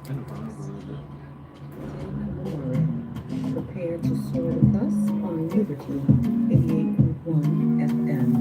Prepare to soar with us on Liberty 88.1 FM.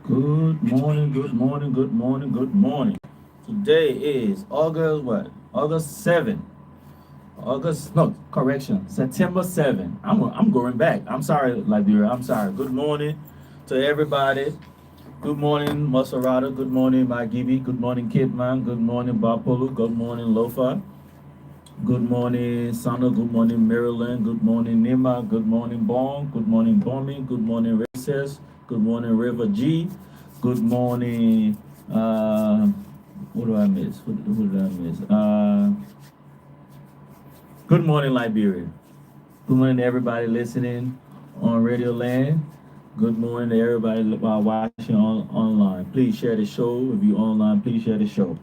Good morning, good morning, good morning, good morning. Today is August what? August 7th. August no, correction. September 7th. I'm going back. I'm sorry, Liberia. I'm sorry. Good morning to everybody. Good morning, Maserata. Good morning, Magibi. Good morning, Kitman. Good morning, Bapolu. Good morning, Lofa. Good morning, Sana. Good morning, Maryland. Good morning, Nima. Good morning, Bong. Good morning, Bomi. Good morning, Recess. Good morning, River G. Good morning. What do I miss? Who did I miss? Good morning, Liberia. Good morning to everybody listening on Radio Land. Good morning to everybody watching online. Please share the show. If you're online, please share the show.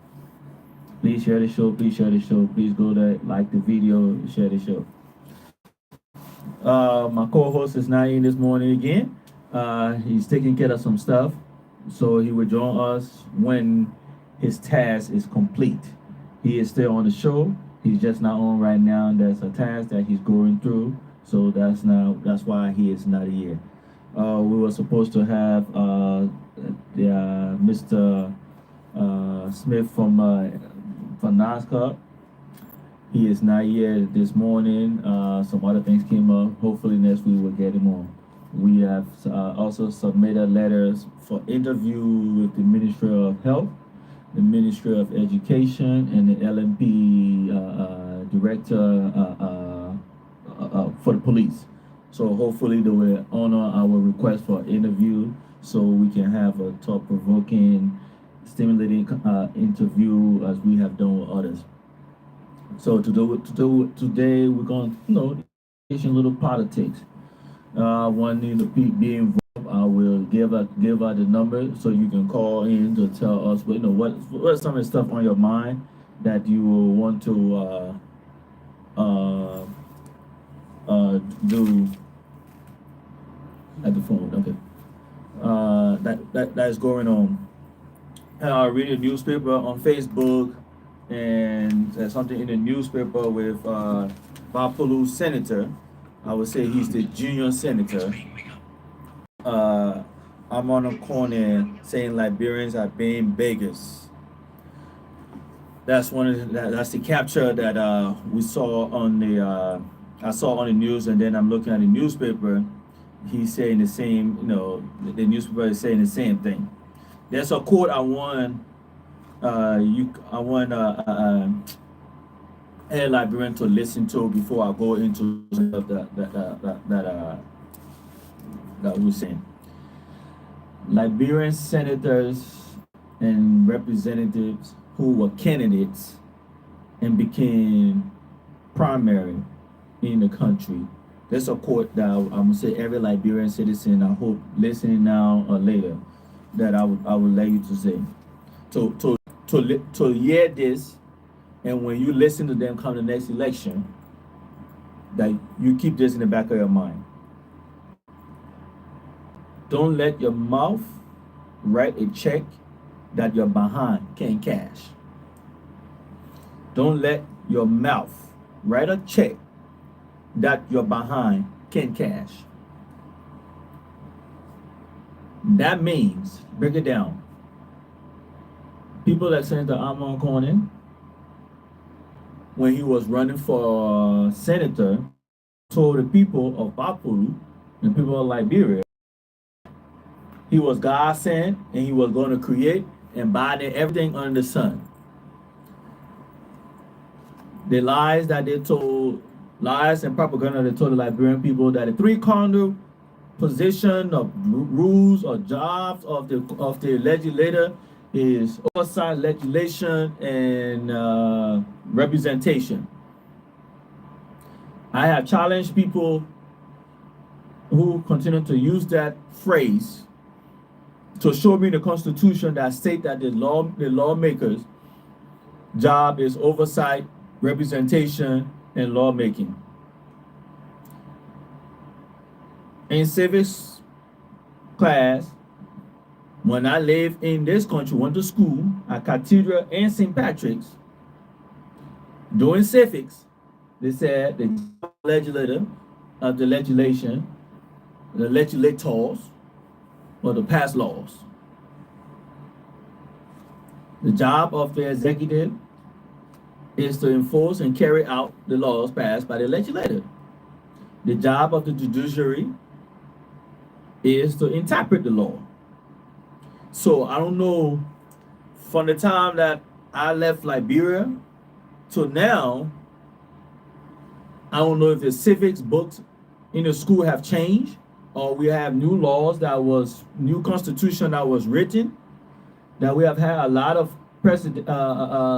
Please share the show. Please share the show. Please go there, like the video, share the show. My co-host is not in this morning again. He's taking care of some stuff, so he will join us when his task is complete. He is still on the show. He's just not on right now. There's a task that he's going through, so that's why he is not here. We were supposed to have Mr. Smith from NASCAR. He is not here this morning. Some other things came up. Hopefully next week we'll get him on. We have also submitted letters for interview with the Ministry of Health, the Ministry of Education, and the LMP director for the police. So hopefully they will honor our request for interview so we can have a thought-provoking, stimulating interview as we have done with others. So today we're going to engage in little politics. Want you to be involved. I will give out the number so you can call in to tell us what's some of the stuff on your mind that you will want to do at the phone. Okay. That is going on. Read a newspaper on Facebook, and there's something in the newspaper with Bapolu senator. I would say he's the junior senator. I'm on a corner saying Liberians are being beggars. That's that's the capture that we saw on the I saw on the news, and then I'm looking at the newspaper. He's saying the same. The newspaper is saying the same thing. There's a quote I want a Liberian to listen to before I go into that we're saying. Liberian senators and representatives who were candidates and became primary in the country. That's a quote that I'm gonna say every Liberian citizen, I hope listening now or later, that I would like you to say. To hear this, and when you listen to them come the next election, that you keep this in the back of your mind. Don't let your mouth write a check that your behind can't cash. Don't let your mouth write a check that your behind can cash. That means, break it down. People like Senator Amon Cornyn, when he was running for senator, told the people of Bapuru and people of Liberia he was God sent and he was going to create and bind everything under the sun. The lies that they told, lies and propaganda they told the Liberian people that the three-corner position of rules or jobs of the legislator is oversight, legislation, and representation. I have challenged people who continue to use that phrase to show me the Constitution that state that the lawmakers' job is oversight, representation, and lawmaking. In civics class, when I lived in this country, went to school at Cathedral and St. Patrick's, doing civics, they said the legislator of the legislation, the legislators, or to pass laws. The job of the executive is to enforce and carry out the laws passed by the legislature. The job of the judiciary is to interpret the law. So I don't know, from the time that I left Liberia to now, I don't know if the civics books in the school have changed, or we have new laws new constitution that was written, that we have had a lot of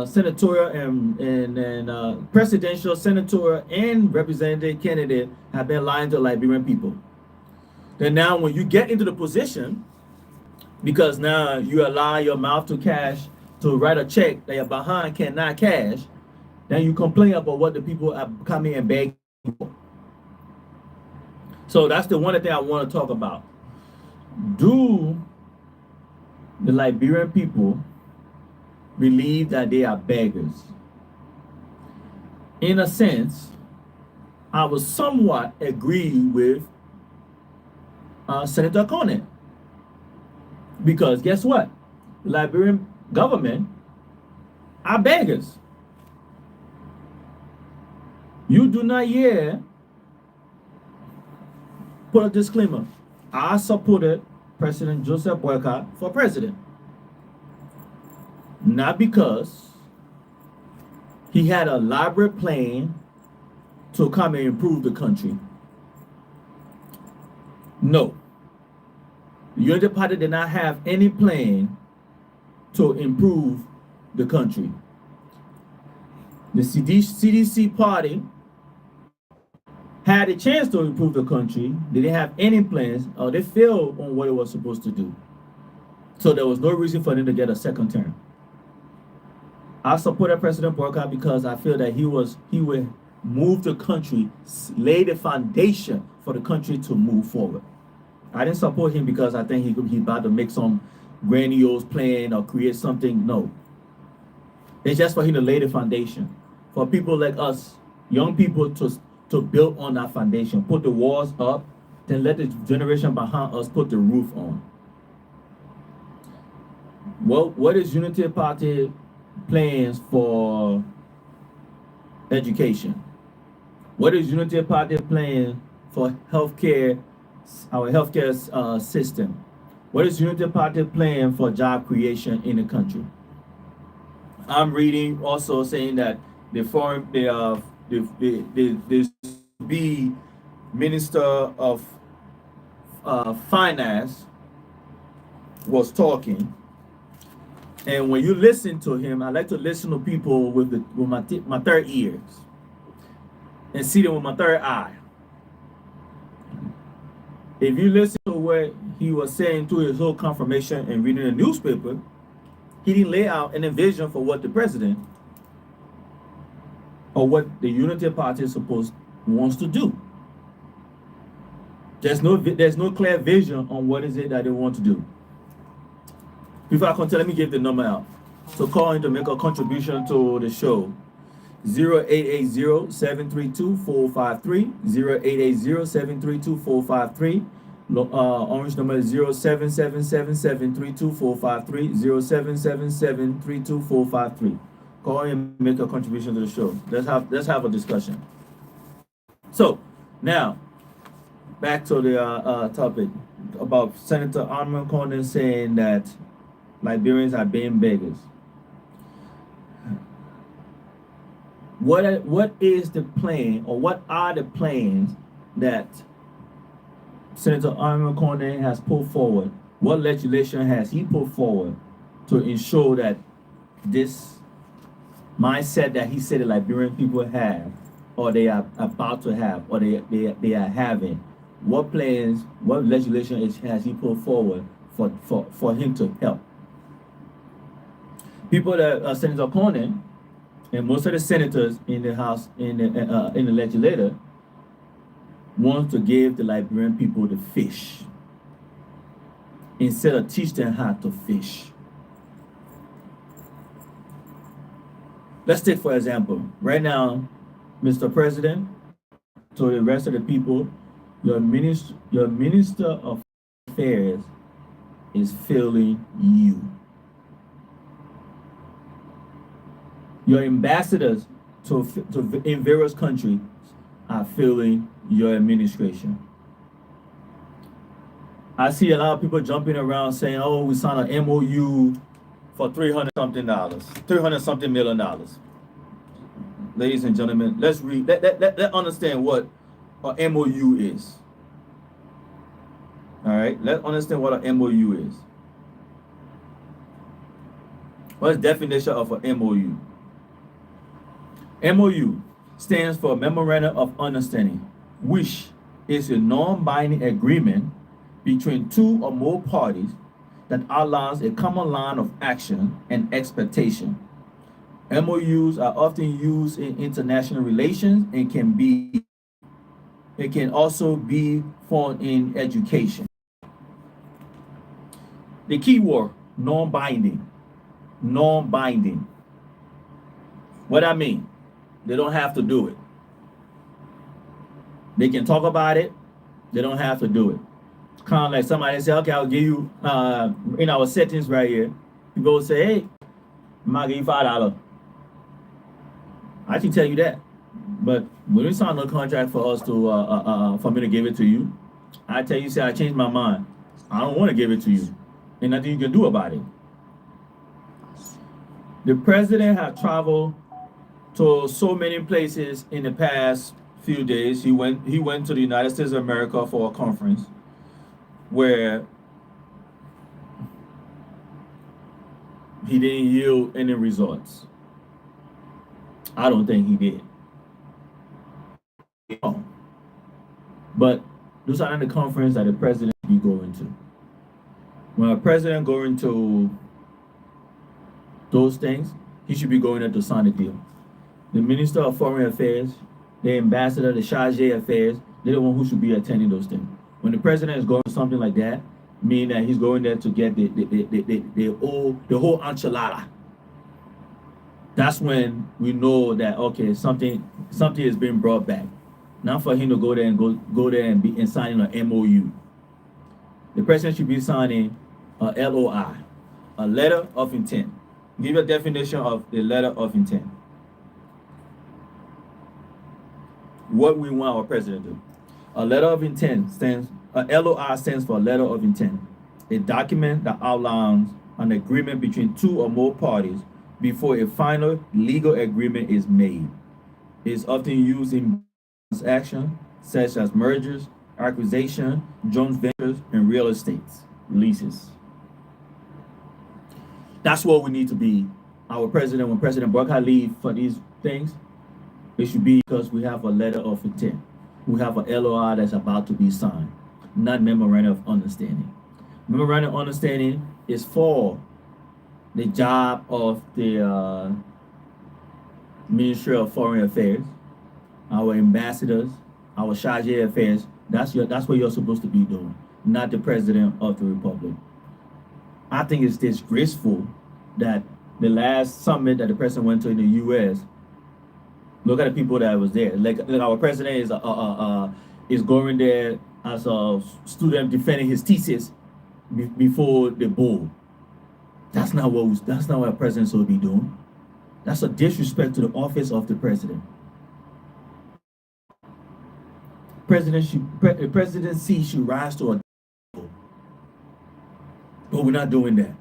senatorial and presidential, senatorial, and representative candidate have been lying to Liberian people. Then now when you get into the position, because now you allow your mouth to write a check that your behind cannot cash, then you complain about what the people are coming and begging for. So that's the one thing I want to talk about. Do the Liberian people believe that they are beggars? In a sense, I would somewhat agree with Senator Cornyn. Because guess what? The Liberian government are beggars. You do not hear, put a disclaimer, I supported President Joseph Boycott for president. Not because he had a elaborate plan to come and improve the country. No. The Unity Party did not have any plan to improve the country. The CDC party had a chance to improve the country. They didn't have any plans, or they failed on what it was supposed to do. So there was no reason for them to get a second term. I supported President Boycott because I feel that he would move the country, lay the foundation for the country to move forward. I didn't support him because I think he about to make some grandiose plan or create something. No. It's just for him to lay the foundation. For people like us, young people, to build on that foundation, put the walls up, then let the generation behind us put the roof on. Well, what is Unity Party plans for education? What is Unity Party plan for healthcare, our healthcare system? What is Unity Party plan for job creation in the country? I'm reading also saying that the be Minister of Finance was talking, and when you listen to him, I like to listen to people with my third ears. and see them with my third eye. If you listen to what he was saying to his whole confirmation and reading the newspaper, he didn't lay out an vision for what the president or what the Unity Party is supposed wants to do. There's no clear vision on what is it that they want to do. Before I continue, let me give the number out. So call in to make a contribution to the show. 0880-732-453, 0880-732-453. Orange number is 0777-732-453, 0777-32453. Call in and make a contribution to the show. Let's have a discussion. So now back to the topic about Senator Armand Condon saying that Liberians are being beggars. What is the plan, or what are the plans that Senator Armand Condon has put forward? What legislation has he put forward to ensure that this mindset that he said the Liberian people have, or they are about to have, or they are having, what plans, what legislation has he put forward for him to help? People that Senator Condon and most of the senators in the House, in the legislature, want to give the Liberian people the fish instead of teach them how to fish. Let's take, for example, right now, Mr. President, to the rest of the people, your minister of affairs is failing you. Your ambassadors to in various countries are failing your administration. I see a lot of people jumping around saying, "Oh, we signed an MOU for $300 something million." Ladies and gentlemen, let's read. Let's understand what an MOU is. All right, let's understand what an MOU is. What's the definition of an MOU? MOU stands for Memorandum of Understanding, which is a non-binding agreement between two or more parties that outlines a common line of action and expectation. MOUs are often used in international relations and can also be found in education. The key word, non-binding. Non-binding. What I mean? They don't have to do it. They can talk about it. They don't have to do it. Kind of like somebody say, "Okay, I'll give you in our settings right here." People will say, "Hey, I'm gonna give you $5." I can tell you that, but when we sign a contract for us to for me to give it to you, I tell you, say I changed my mind. I don't want to give it to you, and nothing you can do about it. The president has traveled to so many places in the past few days. He went to the United States of America for a conference where he didn't yield any results. I don't think he did. But those are not the conference that the president should be going to. When a president going to those things, he should be going there to sign a deal. The Minister of Foreign Affairs, the Ambassador, the Charge d'Affaires, they're the one who should be attending those things. When the president is going to something like that, meaning that he's going there to get the whole enchilada, that's when we know that, okay, something is being brought back. Not for him to go there and be signing an MOU. The president should be signing a LOI, a letter of intent. Give a definition of the letter of intent. What we want our president to do. A letter of intent LOI stands for letter of intent, a document that outlines an agreement between two or more parties before a final legal agreement is made. It is often used in transactions such as mergers, acquisition, joint ventures, and real estate leases. That's what we need to be. Our president, when President Buck had leave for these things, It should be because we have a letter of intent. We have a LOI that's about to be signed, not memorandum of understanding. Memorandum of understanding is for the job of the Ministry of Foreign Affairs, our ambassadors, our charge affairs. That's what you're supposed to be doing, not the president of the republic. I think it's disgraceful that the last summit that the president went to in the U.S. Look at the people that was there. Like our president is going there as a student defending his thesis before the board. That's not what a president should be doing. That's a disrespect to the office of the president. The presidency should rise to a level, but we're not doing that.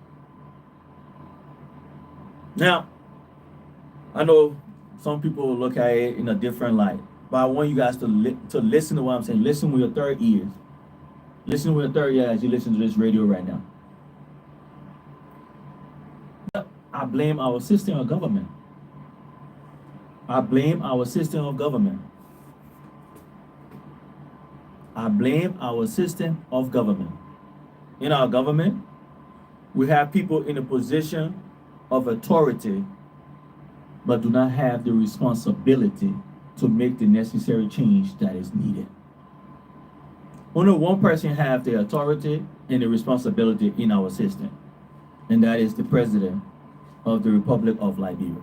Now, I know some people will look at it in a different light, but I want you guys to listen to what I'm saying. Listen with your third ears. Listen with your third ear as you listen to this radio right now. I blame our system of government. I blame our system of government. I blame our system of government. In our government, we have people in a position of authority but do not have the responsibility to make the necessary change that is needed. Only one person has the authority and the responsibility in our system, and that is the president of the Republic of Liberia.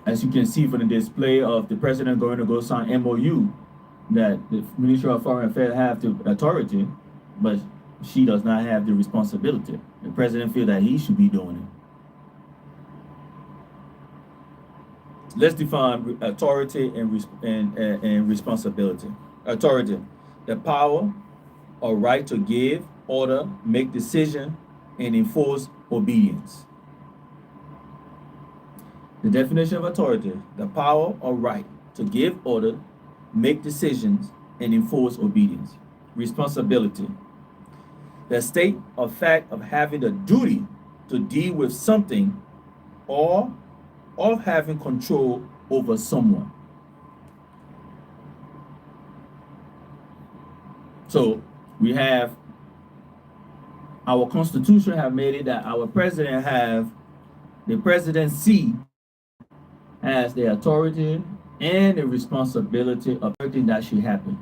As you can see from the display of the president going to go sign MOU, that the Ministry of Foreign Affairs have the authority, but she does not have the responsibility. The president feels that he should be doing it. Let's define authority and responsibility. Authority, the power or right to give, order, make decision, and enforce obedience. The definition of authority, the power or right to give order, make decisions, and enforce obedience. Responsibility, the state or fact of having the duty to deal with something or of having control over someone. So we have our constitution have made it that our president have the presidency has the authority and the responsibility of everything that should happen.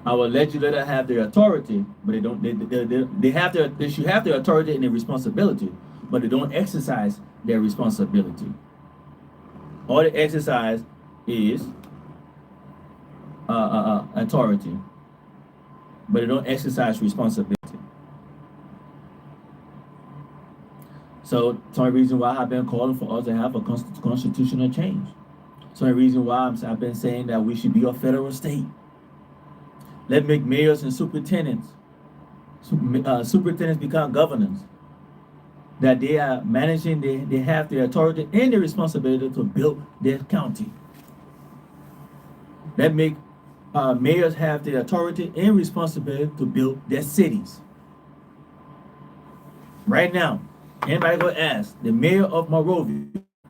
Our legislators have the authority, but they don't. They should have the authority and the responsibility, but they don't exercise their responsibility. All they exercise is authority, but they don't exercise responsibility. So, it's one reason why I've been calling for us to have a constitutional change. It's one reason why I've been saying that we should be a federal state. Let's make mayors and superintendents become governors. That they are managing, they have the authority and the responsibility to build their county. That make mayors have the authority and responsibility to build their cities. Right now, anybody go ask the mayor of Monrovia,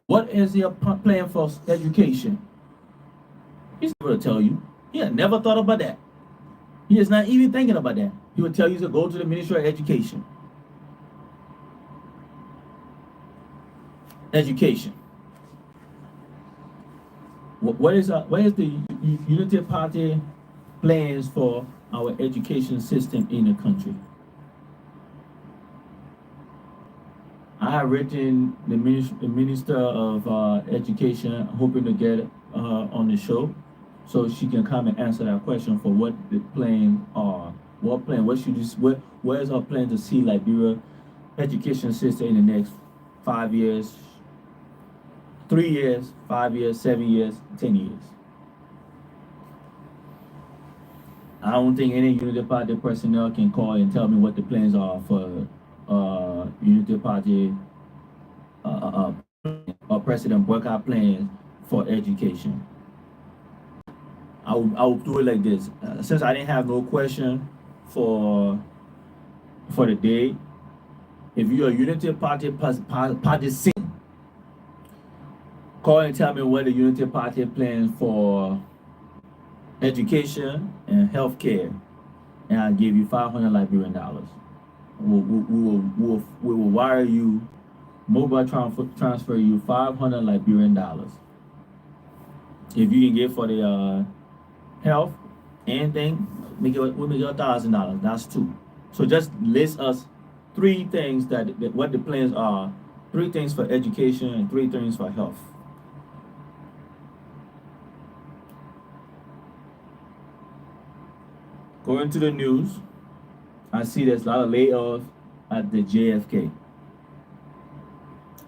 what is your plan for education? He's not going to tell you. He has never thought about that. He is not even thinking about that. He will tell you to go to the Ministry of Education. Education. What is the Unity Party plans for our education system in the country? I have written the Minister of Education, hoping to get on the show, so she can come and answer that question for what the plans are. What plan? Where is our plan to see Liberia education system in the next 5 years, 3 years, 5 years, 7 years, 10 years? I don't think any Unity Party personnel can call and tell me what the plans are for Unity Party or President Boycott plans for education. I will do it like this. Since I didn't have no question for the day, If you're a Unity Party partisan, call and tell me what the Unity Party plans for education and healthcare, and I'll give you 500 Liberian dollars. We will wire you, mobile transfer you 500 Liberian dollars. If you can get for the health, anything, we'll make it $1,000. That's two. So just list us three things that what the plans are, three things for education and three things for health. Going to the news, I see there's a lot of layoffs at the JFK.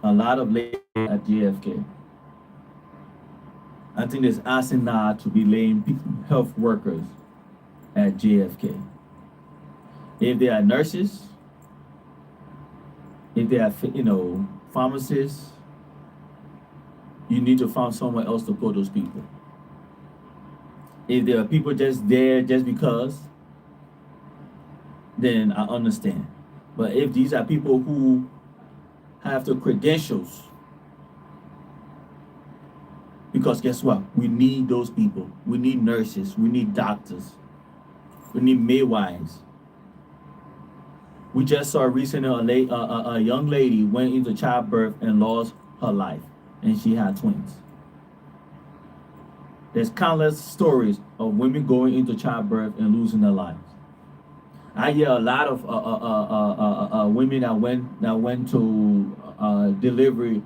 A lot of layoffs at JFK. I think there's asinine to be laying health workers at JFK. If they are nurses, if they are pharmacists, you need to find somewhere else to put those people. If there are people just there just because, then I understand. But if these are people who have the credentials, because guess what? We need those people. We need nurses. We need doctors. We need midwives. We just saw recently a young lady went into childbirth and lost her life, and she had twins. There's countless stories of women going into childbirth and losing their lives. I hear a lot of women that went to delivery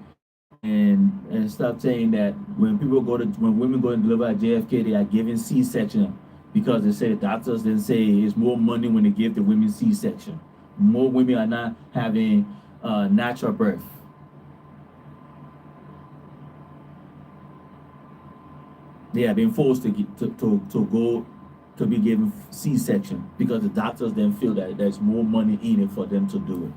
and stuff saying that when women go to deliver at JFK, they are given C-section because they say the doctors then say it's more money when they give the women C-section. More women are not having natural birth. They have been forced to go to be given C-section because the doctors then feel that there's more money in it for them to do it.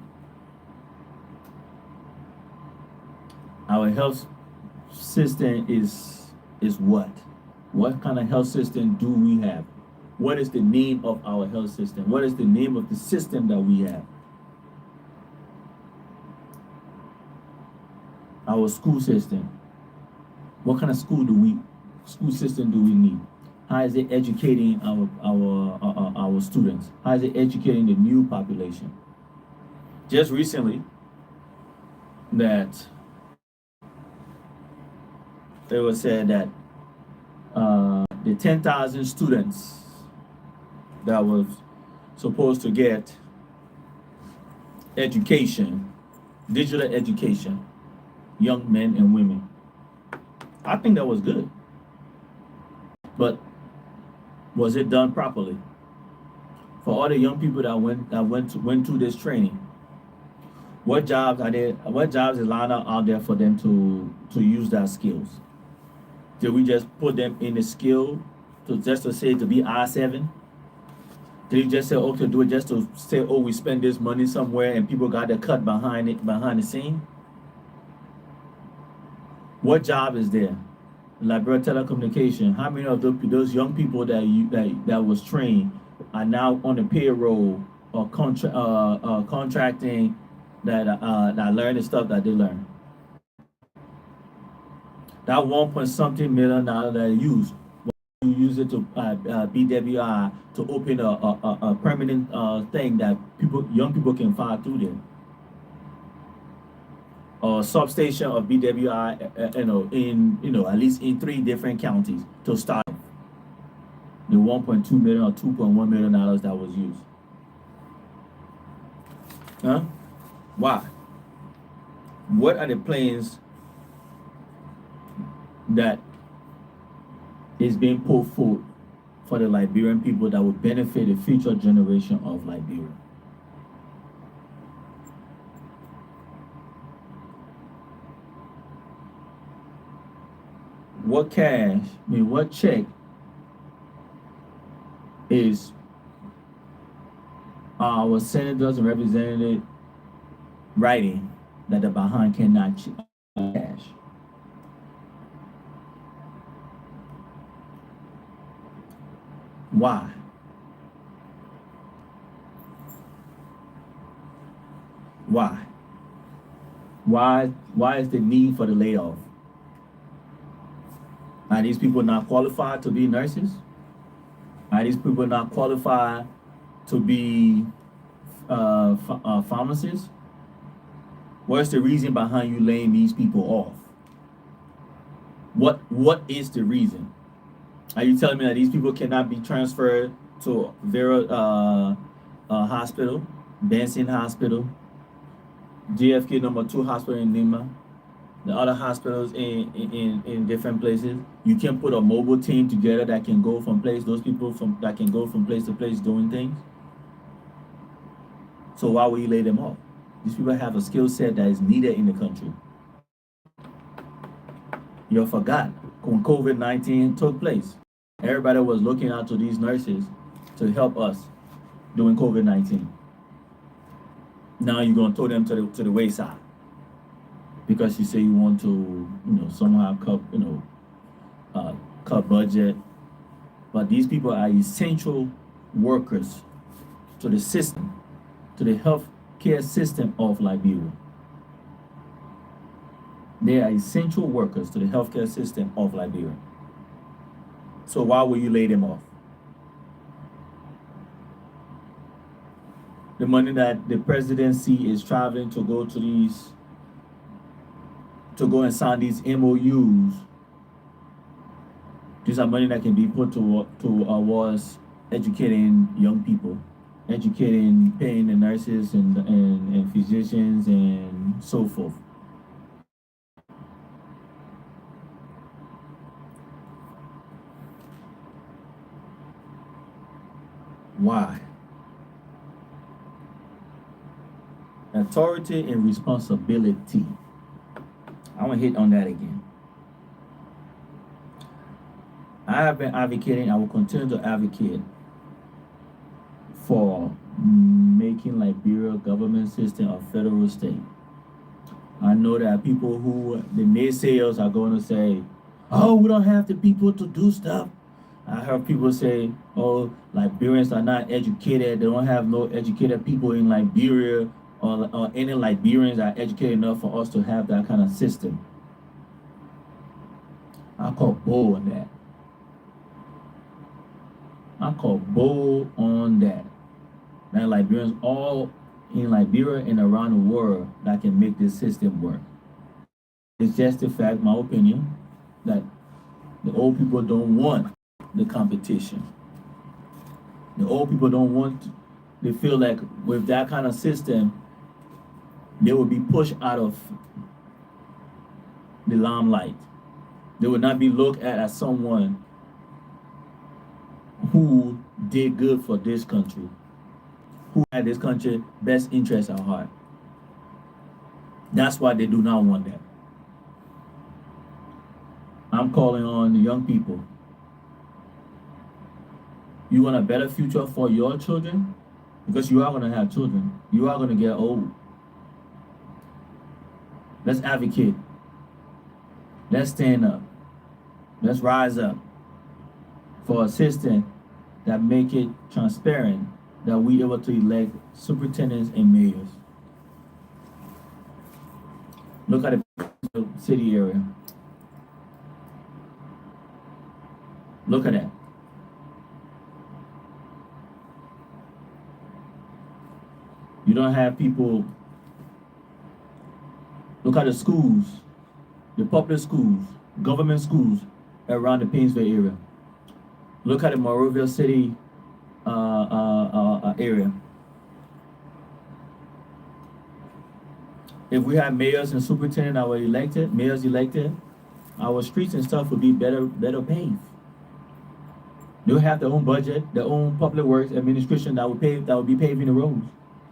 Our health system is what? What kind of health system do we have? What is the name of our health system? What is the name of the system that we have? Our school system. What kind of school system do we need? How is it educating our students? How is it educating the new population? Just recently, that it was said that the 10,000 students that was supposed to get education, digital education, young men and women. I think that was good. But was it done properly? For all the young people that went through this training, what jobs are there? What jobs is lined up out there for them to use their skills? Did we just put them in the skill to be I-7? Did you just say, okay, do it just to say, oh, we spend this money somewhere and people got to cut behind the scene? What job is there? Liberia Telecommunication. How many of those young people that was trained are now on the payroll or contracting that learn the stuff that they learn? That 1 point something million that I use it to BWI to open a permanent thing that young people can file through there. Or substation of BWI, in at least in 3 different counties to start the 1.2 million or $2.1 million that was used. Huh? Why? What are the plans that is being put forth for the Liberian people that will benefit the future generation of Liberia? What check is our senators and representatives writing that the behind cannot cash? Why? Why? Why is the need for the layoff? Are these people not qualified to be nurses? Are these people not qualified to be pharmacists? What's the reason behind you laying these people off? What is the reason? Are you telling me that these people cannot be transferred to Vera Hospital, Benson Hospital, JFK number 2 hospital in Lima, the other hospitals in different places? You can put a mobile team together that can go from place, those people from that can go from place to place doing things. So why would you lay them off? These people have a skill set that is needed in the country. You forgot when COVID-19 took place. Everybody was looking out to these nurses to help us during COVID-19. Now you're gonna throw them to the wayside because you say you want to, somehow cut budget. But these people are essential workers to the system, to the health care system of Liberia. They are essential workers to the healthcare system of Liberia. So why will you lay them off? The money that the presidency is traveling to go and sign these MOUs, these are money that can be put towards educating young people, paying the nurses and physicians and so forth. Why? Authority and responsibility. I want to hit on that again. I have been advocating, I will continue to advocate for making Liberia government system a federal state. I know that people who, the naysayers, are going to say, oh, we don't have the people to do stuff. I heard people say, oh, Liberians are not educated. They don't have no educated people in Liberia, or any Liberians are educated enough for us to have that kind of system. I call bull on that. That Liberians all in Liberia and around the world that can make this system work. It's just the fact, my opinion, that the old people don't want the competition. The old people don't want, they feel like with that kind of system, they will be pushed out of the limelight. They would not be looked at as someone who did good for this country, who had this country best interest at heart. That's why they do not want that. I'm calling on the young people. You want a better future for your children? Because you are going to have children. You are going to get old. Let's advocate. Let's stand up. Let's rise up for a system that make it transparent, that we able to elect superintendents and mayors. Look at the city area. Look at that. You don't have people. Look at the schools, the public schools, government schools around the Painesville area. Look at the Monroeville City area. If we had mayors and superintendents that were elected, our streets and stuff would be better paved. They'll have their own budget, their own public works administration that would be paving the roads.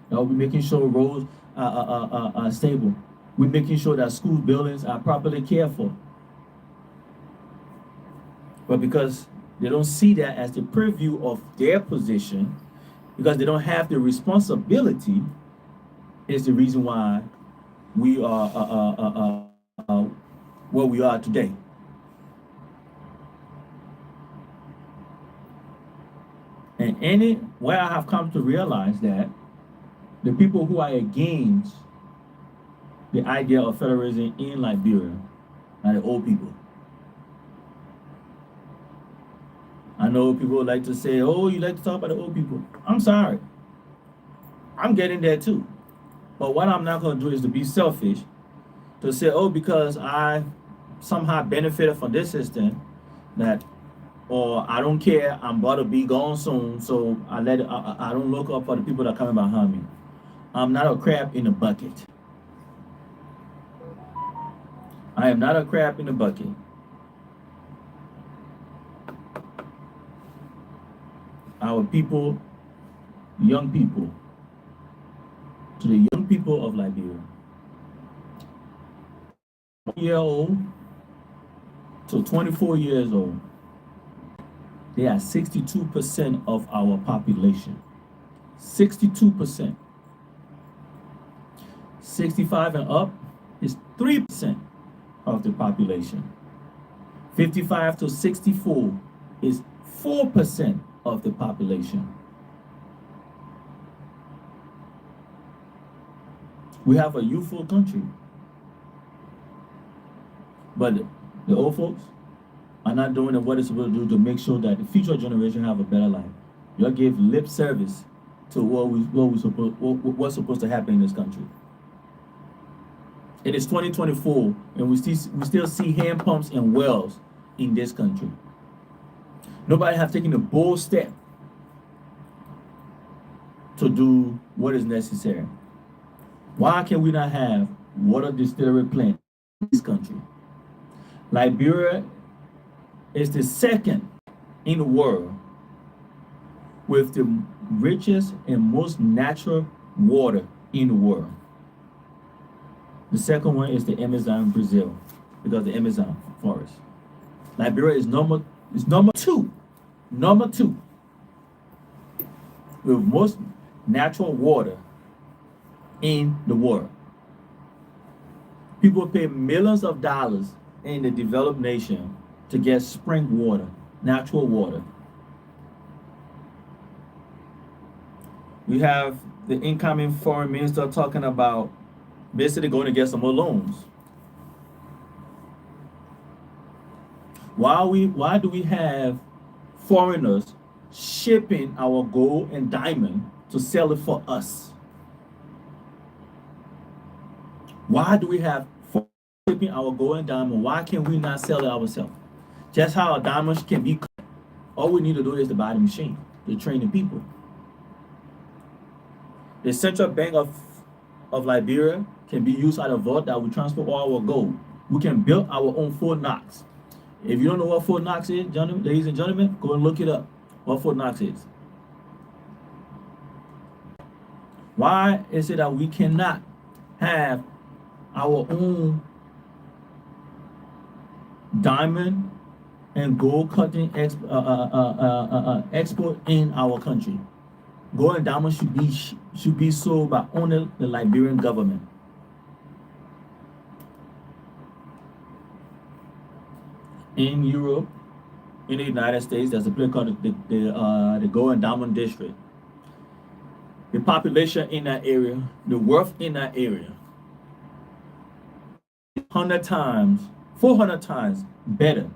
That will be making sure roads are stable. We're making sure that school buildings are properly cared for. But because they don't see that as the purview of their position, because they don't have the responsibility, is the reason why we are where we are today. And where I have come to realize that the people who are against the idea of federalism in Liberia are the old people. I know people like to say, oh, you like to talk about the old people. I'm sorry. I'm getting there too. But what I'm not going to do is to be selfish, to say, oh, because I somehow benefited from this system, that, or I don't care, I'm about to be gone soon, so I don't look up for the people that are coming behind me. I'm not a crab in a bucket. I am not a crab in a bucket. Our people, young people, to the young people of Liberia, 1 year old to 24 years old, they are 62% of our population. 62%. 65 and up is 3% of the population. 55 to 64 is 4% of the population. We have a youthful country. But the old folks are not doing what it's supposed to do to make sure that the future generation have a better life. You give lip service to what's supposed to happen in this country. It is 2024, and we still see hand pumps and wells in this country. Nobody has taken a bold step to do what is necessary. Why can we not have water distillery plant in this country? Liberia is the second in the world with the richest and most natural water in the world. The second one is the Amazon, Brazil, because the Amazon forest. Liberia is number two. Number two. With most natural water in the world. People pay millions of dollars in the developed nation to get spring water, natural water. We have the incoming foreign minister talking about basically going to get some more loans. Why do we have foreigners shipping our gold and diamond to sell it for us? Why do we have foreigners shipping our gold and diamond? Why can we not sell it ourselves? Just how a diamond can be cut. All we need to do is to buy the machine, to train the people. The central bank of Liberia can be used at a vault that will transfer all our gold. We can build our own Fort Knox. If you don't know what Fort Knox is, ladies and gentlemen, go and look it up. What Fort Knox is. Why is it that we cannot have our own diamond and gold cutting export in our country? Gold and diamond should be sold by only the Liberian government. In Europe, in the United States, there's a place called the Gold and Diamond District. The population in that area, the wealth in that area, 100 times, 400 times better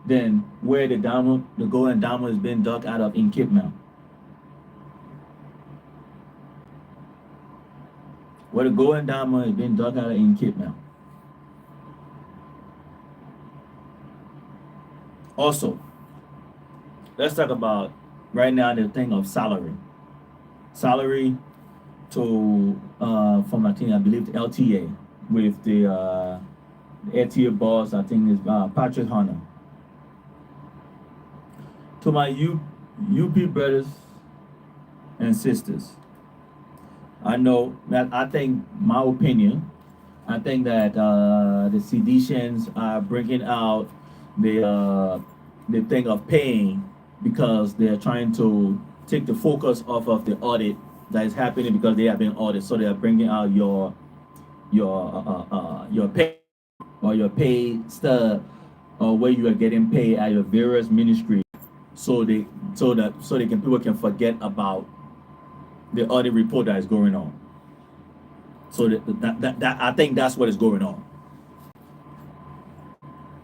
than where the gold and diamond is being dug out of in Cape Mount. Where the gold and diamond is being dug out of in Cape Mount. Also, let's talk about right now the thing of salary. Salary to from I believe the LTA with the LTA boss, I think is Patrick Hunter. To my UP brothers and sisters, I know that I think my opinion, I think that the seditians are bringing out the thing of paying because they're trying to take the focus off of the audit that is happening because they have been audited. So they are bringing out your pay or your pay stub or where you are getting paid at your various ministries, so people can forget about the audit report that is going on. So that I think that's what is going on.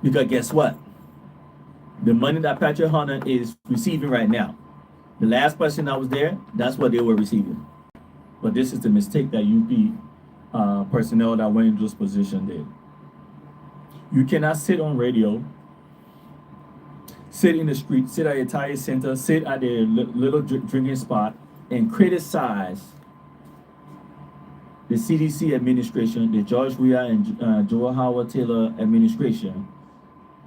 Because guess what? The money that Patrick Hunter is receiving right now, the last person that was there, that's what they were receiving. But this is the mistake that UP personnel that went into this position did. You cannot sit on radio, sit in the street, sit at a tire center, sit at a little drinking spot, and criticize the CDC administration, the George Weah and Joel Howard Taylor administration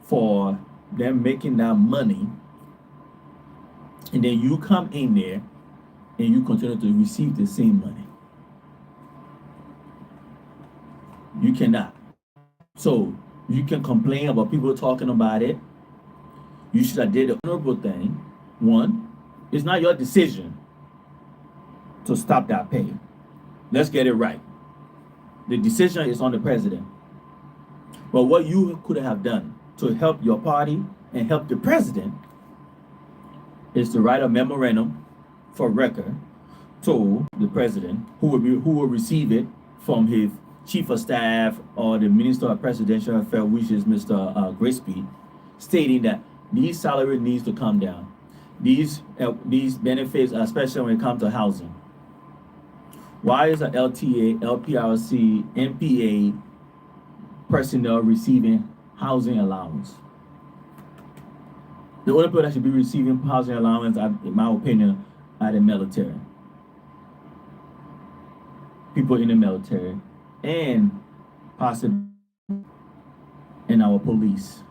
for them making that money, and then you come in there and you continue to receive the same money. You cannot. So you can complain about people talking about it. You should have did the honorable thing. One, it's not your decision to stop that pay. Let's get it right. The decision is on the president. But what you could have done to help your party and help the president is to write a memorandum for record to the president, who will receive it from his chief of staff or the minister of presidential affairs, which is Mr. Grisby, stating that these salary needs to come down. These benefits, especially when it comes to housing. Why is a LTA, LPRC, MPA personnel receiving housing allowance? The only people that should be receiving housing allowance, in my opinion, are the military. People in the military and possibly in our police.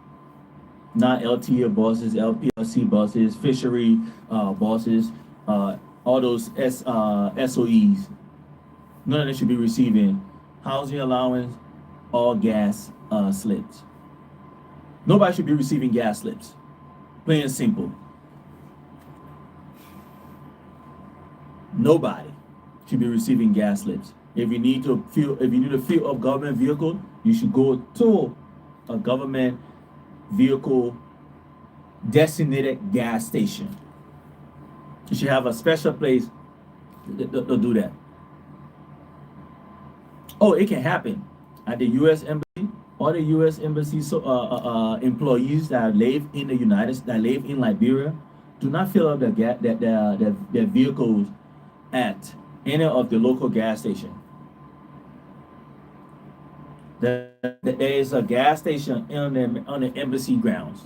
Not LTA bosses, LPRC bosses, fishery bosses, all those SOEs. None of them should be receiving housing allowance or gas slips. Nobody should be receiving gas slips. Plain and simple. Nobody should be receiving gas slips. If you need to fill up government vehicle, you should go to a government vehicle designated gas station. You should have a special place to do that. Oh, it can happen at the U.S. Embassy or the U.S. Embassy employees that live in the that live in Liberia do not fill up their vehicles at any of the local gas stations. There is a gas station on the embassy grounds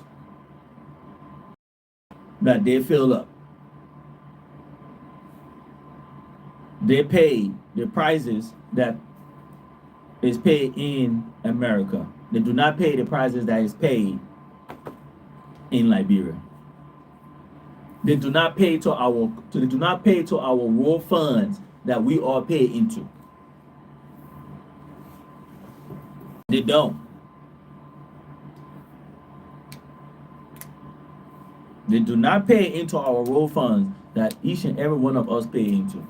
that they fill up. They pay the prices that is paid in America. They do not pay the prices that is paid in Liberia. They do not pay to our war funds that we all pay into. They don't. They do not pay into our war funds that each and every one of us pay into.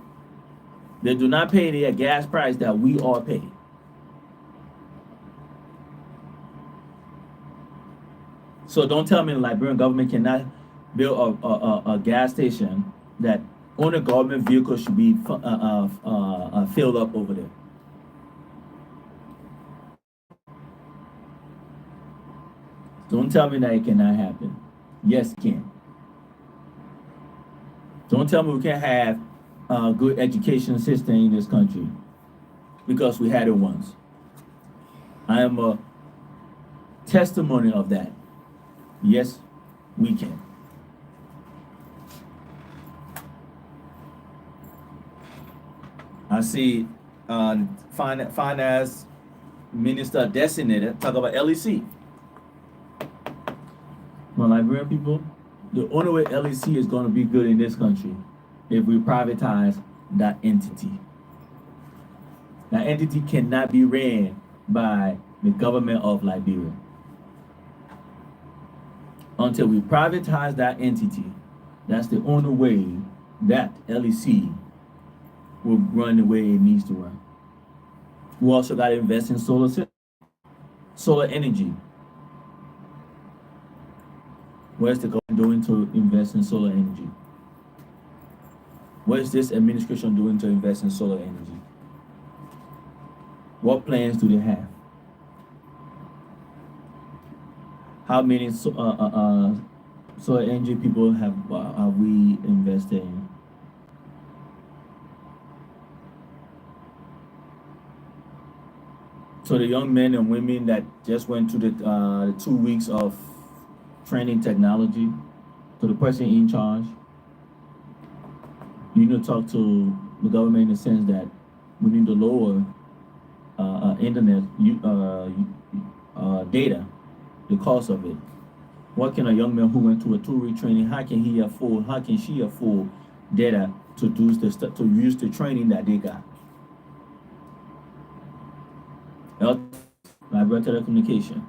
They do not pay their gas price that we all pay. So don't tell me the Liberian government cannot build a gas station that only government vehicles should be filled up over there. Don't tell me that it cannot happen. Yes, it can. Don't tell me we can't have a good education system in this country because we had it once. I am a testimony of that. Yes, we can. I see finance minister designated talk about LEC. Well, Liberian people, the only way LEC is going to be good in this country if we privatize that entity. That entity cannot be ran by the government of Liberia. Until we privatize that entity, that's the only way that LEC will run the way it needs to run. We also got to invest in solar energy. What is the government doing to invest in solar energy? What is this administration doing to invest in solar energy? What plans do they have? How many solar energy people have we invested in? So the young men and women that just went through the 2 weeks of training technology, to the person in charge, you need to talk to the government in the sense that we need to lower internet data, the cost of it. What can a young man who went to a 2 week training, how can she afford data to do to use the training that they got? Library telecommunication.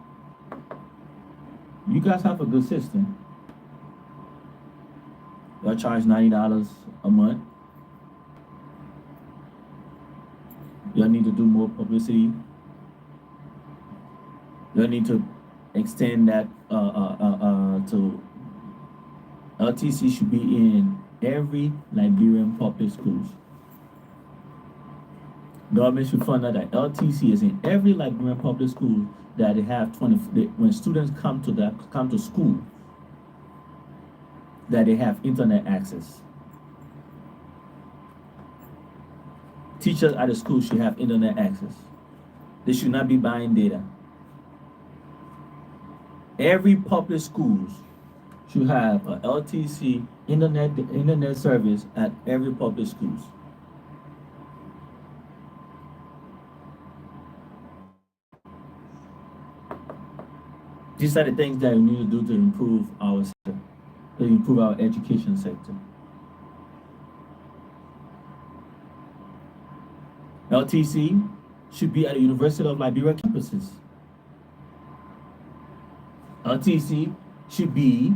You guys have a good system. Y'all charge $90 a month. Y'all need to do more publicity. Y'all need to extend that to LTC should be in every Liberian public schools. Government should find out that LTC is in every Liberian public school that they have when students come to school, that they have internet access. Teachers at the school should have internet access. They should not be buying data. Every public schools should have a LTC internet service at every public schools. These are the things that we need to do to improve our sector, to improve our education sector. LTC should be at the University of Liberia campuses. LTC should be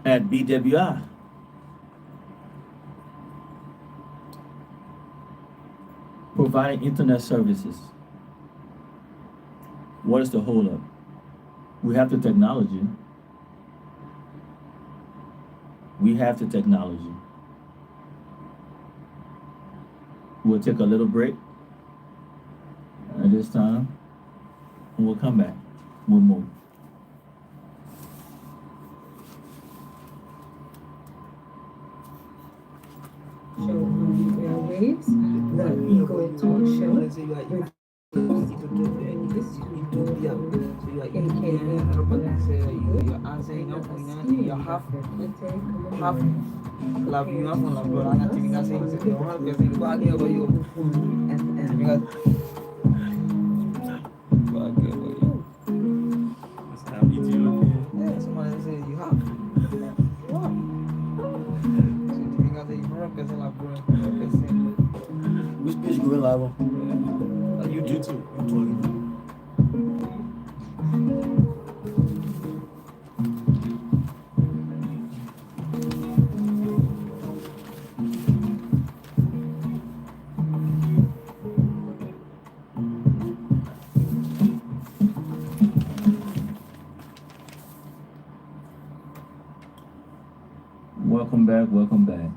at BWI. Providing internet services. What is the holdup? We have the technology. We'll take a little break at this time, and we'll come back. We'll move. Show on airwaves, the Eagle Talk Show with this Which page you going live on? You do too. Welcome back.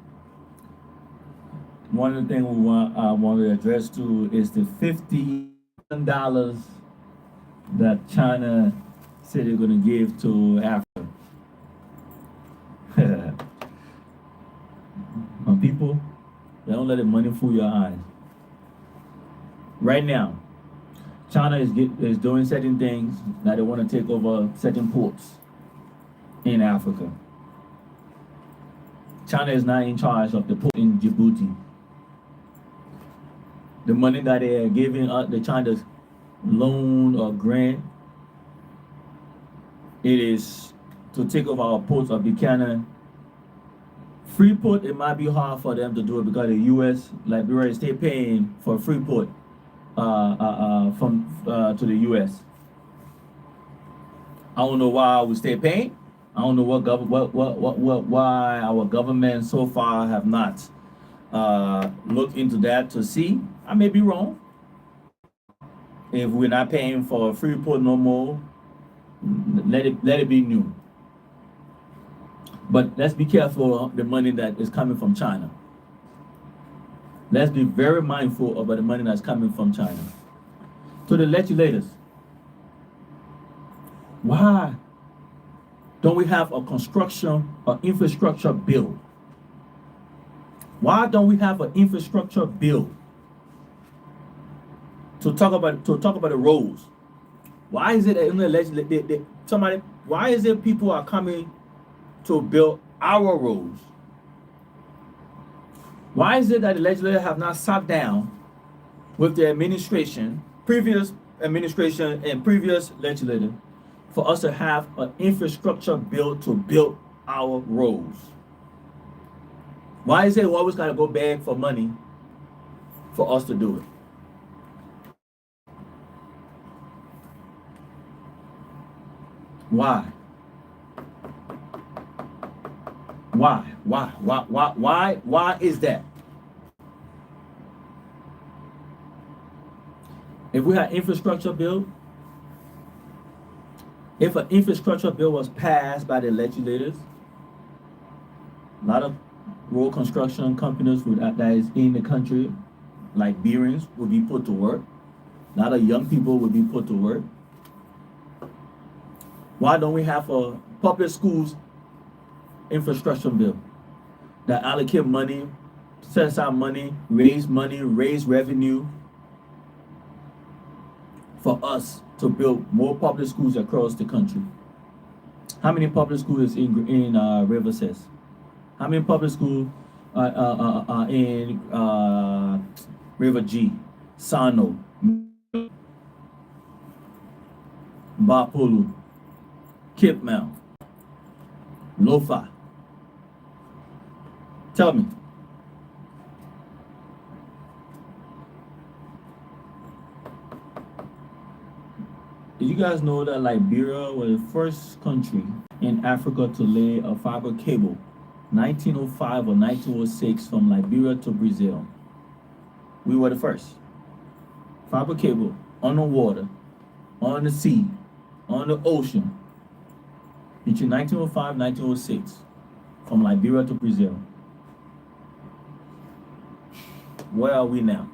One of the things I want to address too is the $50 that China said they're going to give to Africa. People, don't let the money fool your eyes. Right now, China is doing certain things that they want to take over certain ports in Africa. China is not in charge of the port in Djibouti. The money that they are giving the China's loan or grant, it is to take over our ports of Buchanan. Freeport, it might be hard for them to do it because the U.S. Liberia is still paying for Freeport to the U.S. I don't know why we stay paying. I don't know why our government so far have not looked into that to see. I may be wrong. If we're not paying for Freeport no more, let it be new. But let's be careful of the money that is coming from China. Let's be very mindful about the money that's coming from China. To the legislators, why don't we have a construction or infrastructure bill? Why don't we have an infrastructure bill to talk about the roads? Why is it that in the somebody? Why is it people are coming to build our roads? Why is it that the legislators have not sat down with the administration, previous administration and previous legislator, for us to have an infrastructure bill to build our roads? Why is it we always got to go beg for money for us to do it? Why? Why is that? If we had infrastructure bill, if an infrastructure bill was passed by the legislators, a lot of road construction companies that is in the country, like Bearings, would be put to work. A lot of young people would be put to work. Why don't we have a public schools infrastructure bill that allocate money, set aside money, raise revenue for us to build more public schools across the country? How many public schools in Riverside? How many public schools in River G, Sano, Bapolu, Cape Mount, Lofa? Tell me. Did you guys know that Liberia was the first country in Africa to lay a fiber cable, 1905 or 1906, from Liberia to Brazil? We were the first. Fiber cable on the water, on the sea, on the ocean, between 1905 and 1906, from Liberia to Brazil. Where are we now?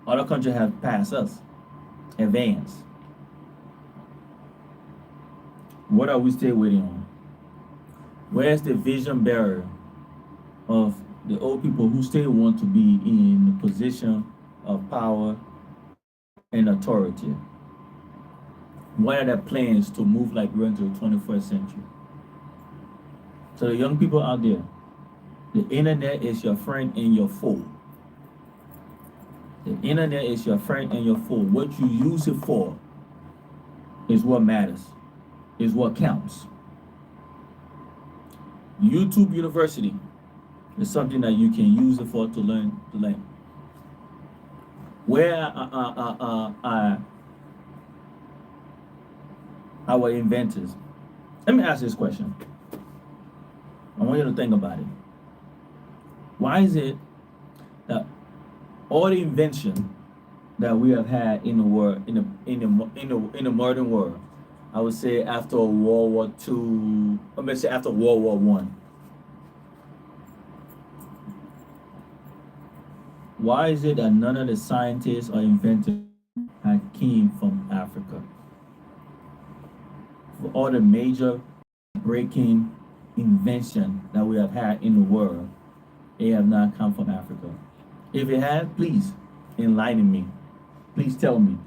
Other countries have passed us, advanced. What are we still waiting on? Where's the vision bearer of the old people who still want to be in the position of power and authority? What are their plans to move like we're into the 21st century? So the young people out there, the internet is your friend and your foe. The internet is your friend and your foe. What you use it for is what matters, is what counts. YouTube University is something that you can use it for to learn. Where are our inventors? Let me ask this question. I want you to think about it. Why is it that all the invention that we have had in the world, in the modern world, I would say after World War II, let me say after World War One. Why is it that none of the scientists or inventors had came from Africa? For all the major breaking invention that we have had in the world, they have not come from Africa. If it had, please enlighten me. Please tell me.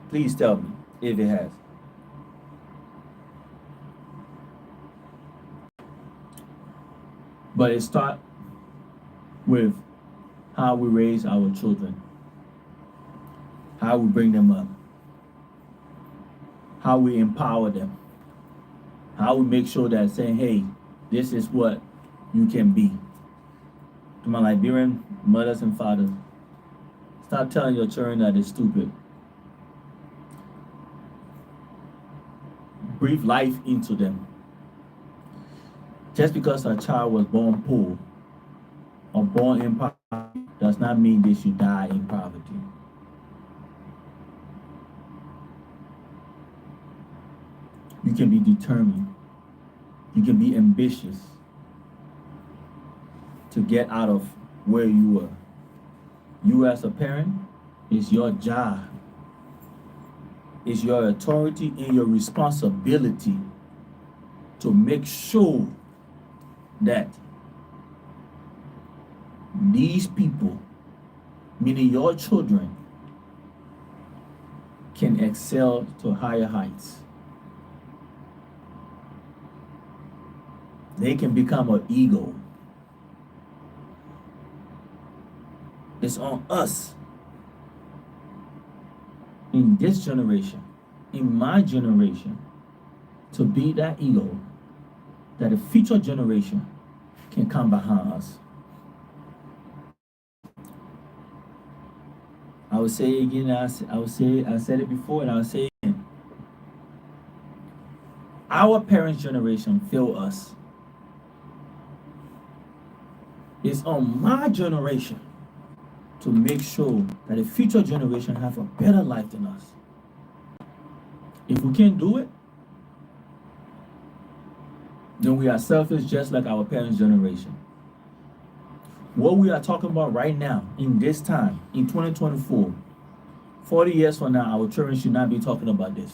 Please tell me if it has. But it starts with how we raise our children, how we bring them up, how we empower them, how we make sure that saying, hey, this is what you can be. To my Liberian mothers and fathers, stop telling your children that they're stupid. Breathe life into them. Just because a child was born poor or born in poverty does not mean they should die in poverty. You can be determined. You can be ambitious. to get out of where you were. You as a parent, it's your job, it's your authority and your responsibility to make sure that these people, meaning your children, can excel to higher heights. They can become an ego. It's on us in this generation, in my generation, to be that ego that a future generation can come behind us. I will say it again, I said it before, and I'll say it again. Our parents' generation failed us. It's on my generation to make sure that the future generation have a better life than us. If we can't do it, then we are selfish just like our parents' generation. What we are talking about right now, in this time, in 2024, 40 years from now, our children should not be talking about this.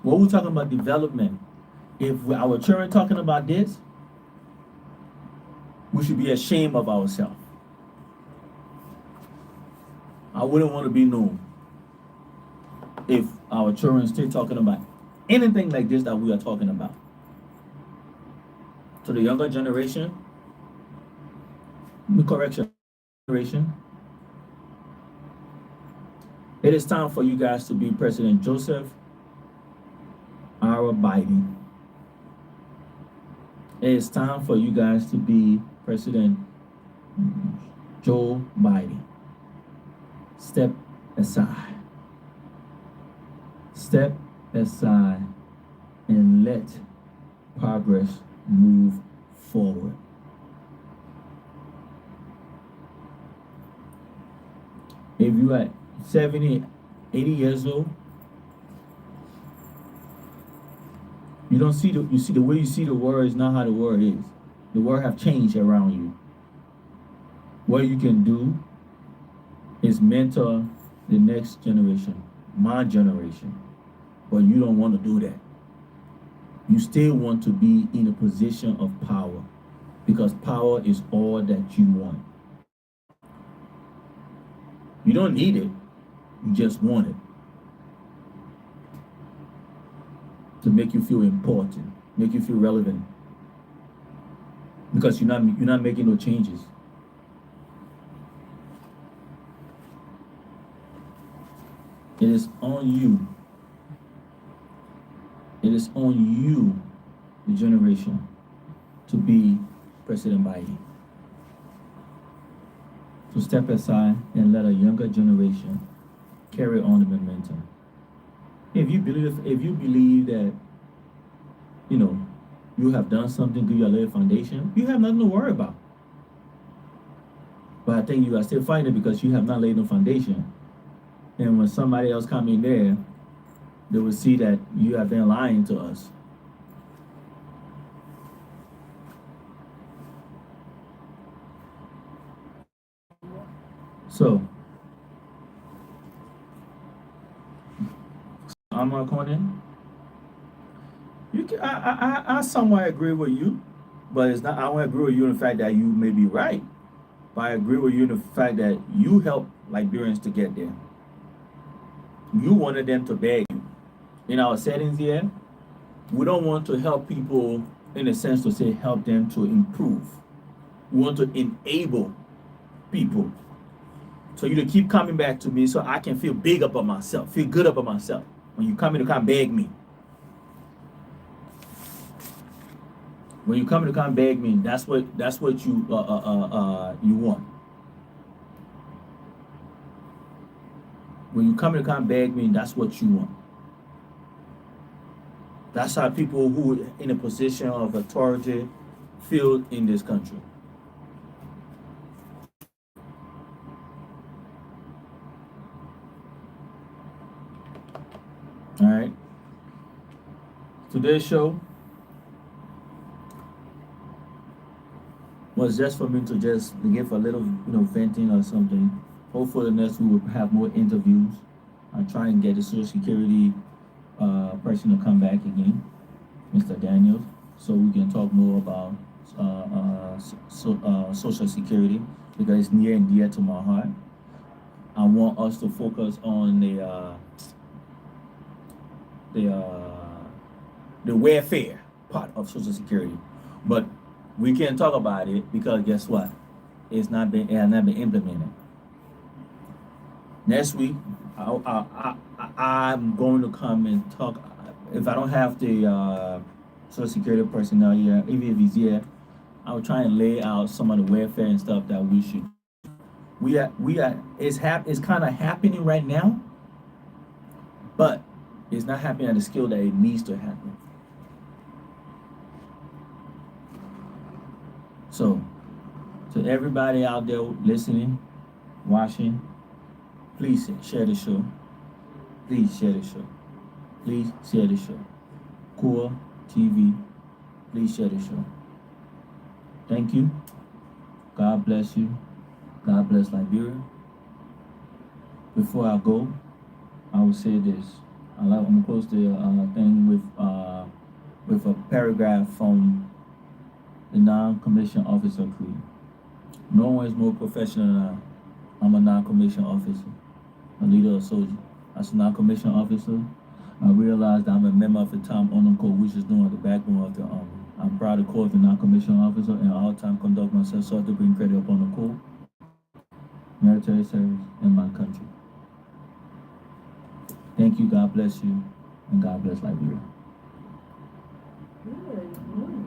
What we're talking about development, if our children talking about this, we should be ashamed of ourselves. I wouldn't want to be known if our children still talking about anything like this that we are talking about. To the younger generation, correction generation, it is time for you guys to be President Joseph R. Biden. It is time for you guys to be President Joe Biden. Step aside. Step aside and let progress move forward. If you are 70, 80 years old, you see the way you see the world is not how the world is. The world have changed around you. What you can do is mentor the next generation, my generation. But you don't want to do that. You still want to be in a position of power because power is all that you want. You don't need it, you just want it to make you feel important, make you feel relevant, because you're not making no changes. It is on you. It is on you, the generation, to be President Biden. To step aside and let a younger generation carry on the momentum. If you believe that, you have done something good, you have laid a foundation, you have nothing to worry about. But I think you are still fighting because you have not laid no foundation. And when somebody else come in there, they will see that you have been lying to us. So, I'm recording. I somewhat agree with you, but it's not. I don't agree with you in the fact that you may be right, but I agree with you in the fact that you helped Liberians to get there. You wanted them to beg you. In our settings here, we don't want to help people in a sense to say help them to improve. We want to enable people. So you to keep coming back to me so I can feel big about myself, feel good about myself. When you come in to come beg me. When you come in to come beg me, that's what you want. When you come in to come beg me, that's what you want. That's how people who are in a position of authority feel in this country. All right. Today's show, was just for me to just give a little, venting or something. Hopefully, next we will have more interviews. I'm trying to get the Social Security person to come back again, Mr. Daniels, so we can talk more about Social Security because it's near and dear to my heart. I want us to focus on the the welfare part of Social Security, but we can't talk about it because guess what? It has not been implemented. Next week, I'm going to come and talk. If I don't have the Social Security personnel here, even if he's here, I'll try and lay out some of the welfare and stuff that we should. It's kind of happening right now, but it's not happening at the scale that it needs to happen. So, to everybody out there listening, watching, please share the show. Please share the show. Please share the show. ku-wor TV, please share the show. Thank you. God bless you. God bless Liberia. Before I go, I will say this. I'm gonna close the thing with a paragraph from the non-commissioned officer creed. No one is more professional than I. I'm a non-commissioned officer, a leader of soldiers. As a non-commissioned officer, I realize that I'm a member of the Tom Onum Code, which is known as the backbone of the Army. I'm proud to call the non-commissioned officer and all time conduct myself so to bring credit upon the code, military service, and my country. Thank you, God bless you, and God bless Liberia. Good.